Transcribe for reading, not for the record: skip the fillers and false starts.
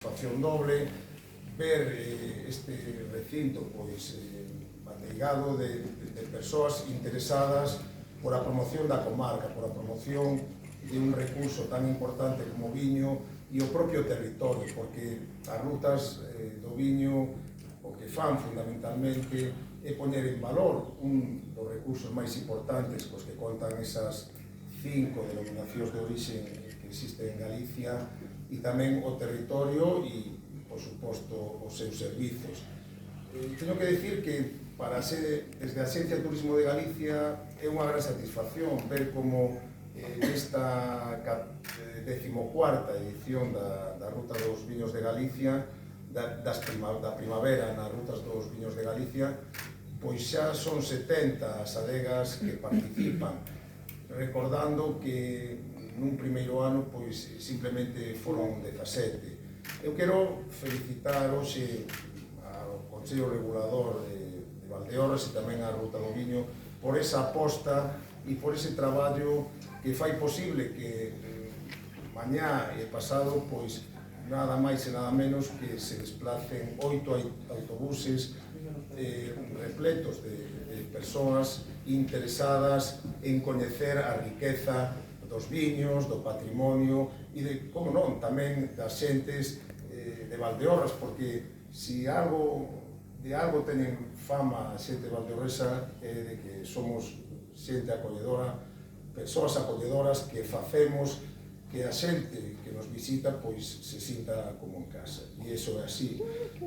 Satisfacción doble ver este recinto bandeigado de persoas interesadas por a promoción da comarca, por a promoción de un recurso tan importante como o viño e o propio territorio, porque as rutas do viño o que fan fundamentalmente é poñer en valor un dos recursos máis importantes cos que contan esas 5 denominacións de orixe que existen en Galicia, e tamén o territorio e, por suposto, os seus servizos. Teño que decir que desde a Axencia de Turismo de Galicia é unha gran satisfacción ver como esta 14ª edición da Ruta dos Viños de Galicia, da primavera nas rutas dos viños de Galicia, pois xa son 70 as adegas que participan, recordando que nun primeiro ano pois simplemente foron 17. Eu quero felicitar hoxe ao Consello Regulador de Valdeorras e tamén á Ruta do Viño por esa aposta e por ese traballo que fai posible que mañá e pasado pois nada máis e nada menos que se desplacen 8 autobuses repletos de persoas interesadas en coñecer a riqueza dos viños, do patrimonio e, como non, tamén das xentes de Valdeorras, porque se de algo teñen fama a xente valdeorresa é de que somos xente acolledora, persoas acolledoras que facemos que a xente que nos visita pois se sinta como en casa, e iso é así.